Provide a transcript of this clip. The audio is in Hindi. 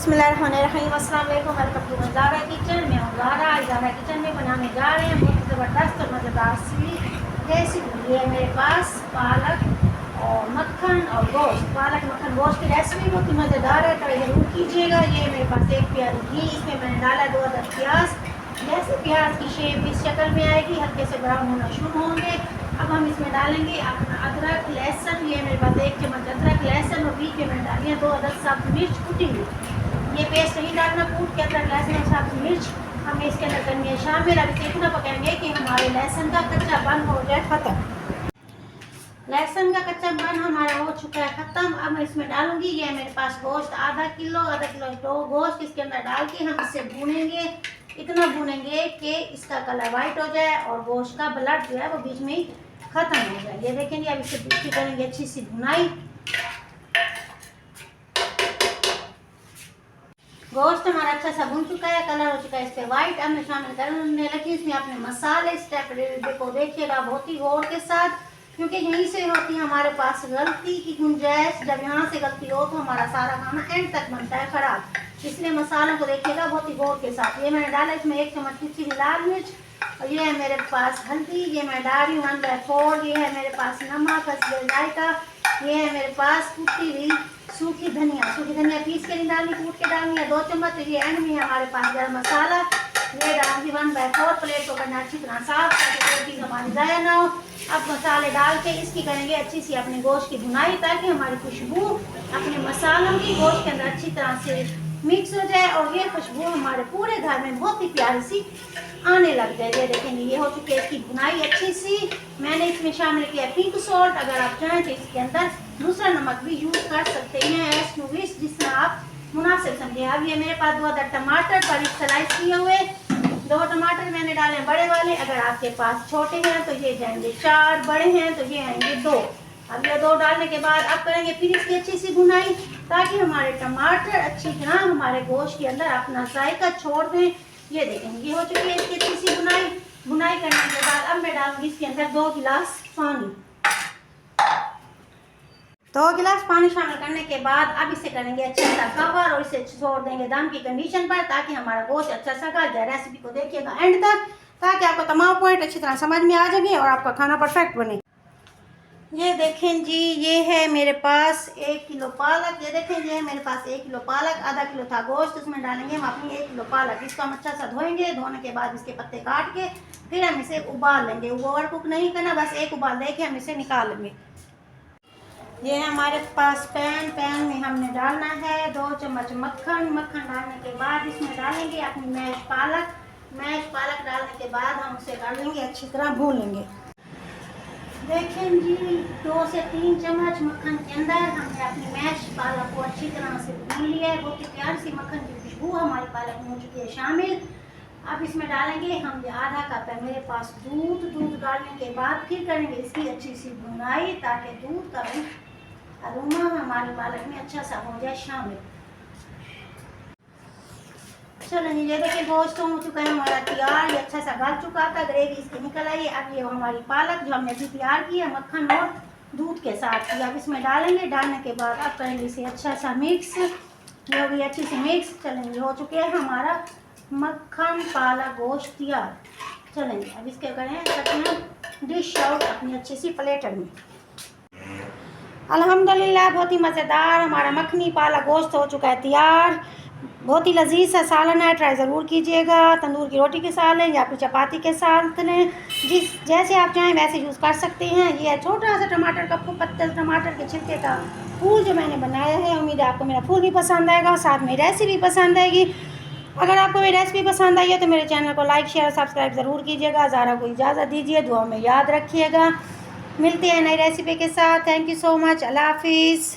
बिस्मिल्लाहिर्रहमानिर्रहीम, अस्सलाम वालेकुम, वेलकम टू ज़ारा किचन। मैं हूँ ज़ारा किचन में बनाने जा रहे हैं बहुत ज़बरदस्त और मज़ेदार सी रेसिपी। ये है मेरे पास पालक और मक्खन और गोश्त, पालक मक्खन गोश्त की रेसिपी बहुत ही मज़ेदार है, ट्राई ज़रूर कीजिएगा। ये मेरे पास एक प्याली घी, इसमें मैंने डाला 2 अदद प्याज। जैसे प्याज की शेप इस शक्ल में आएगी, हल्के से ब्राउन होना शुरू होंगे। अब हम इसमें डालेंगे अपना अदरक लहसुन। ये मेरे पास 1 चम्मच अदरक लहसुन और बीच में मैंने डाली है 2 अदद सब्ज़ मिर्च कुटी हुई। ये पेस्ट नहीं डालना, कूट के अदरक लहसुन और सब्ज़ मिर्च हमें इसके अंदर करनी है शामिल। अब इसे इतना पकाएंगे कि हमारे लहसुन का कच्चापन हो जाए ख़त्म। लहसुन का कच्चापन हमारा हो चुका है ख़त्म। अब मैं इसमें डालूंगी, ये मेरे पास गोश्त आधा किलो गोश्त इसके अंदर डाल के हम इसे भूनेंगे। इतना भूनेंगे कि इसका कलर वाइट हो जाए और गोश्त का ब्लड जो है वो बीच में ही ख़त्म हो जाए। ये देखेंगे, अब इसे इसकी करेंगे अच्छी सी भुनाई। गोश्त हमारा अच्छा सा भून चुका है, कलर हो चुका है इस पर वाइट। अब मैं शामिल करने लगी इसमें अपने मसाले। स्टेप को देखिएगा बहुत ही गौर के साथ, क्योंकि यहीं से होती है हमारे पास गलती की गुंजाइश। जब यहाँ से गलती हो तो हमारा सारा खाना एंड तक बनता है खराब। इसलिए मसालों को देखिएगा बहुत ही गौर के साथ। ये मैंने डाला इसमें 1 चम्मच पिसी हुई लाल मिर्च, और ये है मेरे पास हल्दी, ये मैं डाल रही हूँ 1/4। ये है मेरे पास नमक, हल्दी जायका। ये है मेरे पास कुटी हुई सूखी धनिया पीस के नहीं डालनी, कूट के डालनी है 2 चम्मच। तो ये एंड में है हमारे पास गरम मसाला, ये डालूंगी 1/4। प्लेट को करना अच्छी तरह साफ ताकि कोई चीज़ हमारी ज़ाया ना हो। अब मसाले डाल के इसकी करेंगे अच्छी सी अपने गोश्त की भुनाई, ताकि हमारी खुशबू अपने मसालों की गोश्त के अंदर अच्छी तरह से मिक्स हो जाए और ये खुशबू हमारे पूरे घर में बहुत ही प्यारी सी आने लग जाए। ये देखेंगे, ये हो चुकी है इसकी भुनाई अच्छी सी। मैंने इसमें शामिल किया पिंक सॉल्ट। अगर आप चाहें तो इसके अंदर दूसरा नमक भी यूज़ कर सकते हैं, एज टू विश, जिसमें आप मुनासिब समझे। अब ये मेरे पास 2 अदद टमाटर बारीक स्लाइस किए हुए, 2 टमाटर मैंने डाले बड़े वाले। अगर आपके पास छोटे हैं तो ये जाएंगे 4, बड़े हैं तो ये आएंगे 2। अब ये 2 डालने के बाद अब करेंगे फिर इसकी अच्छी सी भुनाई, ताकि हमारे टमाटर अच्छी तरह हमारे गोश्त के अंदर अपना जायका छोड़ दें। ये देखेंगे, ये हो चुकी है इसकी अच्छी सी भुनाई करने के बाद अब मैं डालूंगी इसके अंदर 2 गिलास पानी। 2 गिलास पानी शामिल करने के बाद अब इसे करेंगे अच्छा सा कवर और इसे छोड़ देंगे दम की कंडीशन पर, ताकि हमारा गोश्त अच्छा सा गल जाए। रेसिपी को देखिएगा एंड तक, ताकि आपको तमाम पॉइंट अच्छी तरह समझ में आ जाएंगे और आपका खाना परफेक्ट बने। ये देखें जी, ये है मेरे पास 1 किलो पालक। ये देखें, ये है मेरे पास 1 किलो पालक, आधा किलो था गोश्त, उसमें डालेंगे हम अपनी 1 किलो पालक। इसको हम अच्छा सा धोएंगे, धोने के बाद इसके पत्ते काट के फिर हम इसे उबाल लेंगे। ओवर कुक नहीं करना, बस 1 उबाल दे के हम इसे निकाल लेंगे। ये है हमारे पास पैन में हमने डालना है 2 चम्मच मक्खन डालने के बाद इसमें डालेंगे अपनी मैश पालक डालने के बाद हम उसे डालेंगे अच्छी तरह भून लेंगे। देखें जी, 2 से 3 चम्मच मक्खन के अंदर हमने अपनी मैश पालक को अच्छी तरह से भून लिया है। बहुत ही प्यारी सी मक्खन की खुशबू हमारी पालक में हो चुकी है शामिल। अब इसमें डालेंगे हम आधा कप है मेरे पास दूध डालने के बाद फिर करेंगे इसकी अच्छी सी भुनाई, ताकि दूध का भी अरोमा हमारी पालक में अच्छा सा हो जाए शामिल। चलो ये देखिए, गोश्त हो चुका है हमारा तैयार, ये अच्छा सा गल चुका था, ग्रेवी इसकी निकल आई। अब ये हमारी पालक जो हमने अभी तैयार की है मक्खन और दूध के साथ की, अब इसमें डालेंगे। डालने के बाद अब करेंगे इसे अच्छा सा मिक्स। ये हो गई अच्छी सी मिक्स। चलेंगे, हो चुके हैं हमारा मक्खन पालक गोश्त तैयार। चलेंगे अब इसके करें डिश आउट अपनी अच्छी सी प्लेटर में। अल्हम्दुलिल्लाह, बहुत ही मज़ेदार हमारा मखनी पालक गोश्त हो चुका है तैयार। बहुत ही लजीज सा सालन है, ट्राई ज़रूर कीजिएगा। तंदूर की रोटी के साथ लें या फिर चपाती के साथ लें, जैसे आप चाहें वैसे यूज़ कर सकते हैं। ये है छोटा सा टमाटर का पत्ता, टमाटर के छिलके का फूल जो मैंने बनाया है। उम्मीद है आपको मेरा फूल भी पसंद आएगा, साथ में रेसिपी पसंद आएगी। अगर आपको मेरी रेसिपी पसंद आई है तो मेरे चैनल को लाइक शेयर और सब्सक्राइब ज़रूर कीजिएगा। ज़ारा को इजाज़त दीजिए, दुआ में याद रखिएगा। मिलते हैं नई रेसिपी के साथ। Thank you so much. अल्लाह हाफिज़।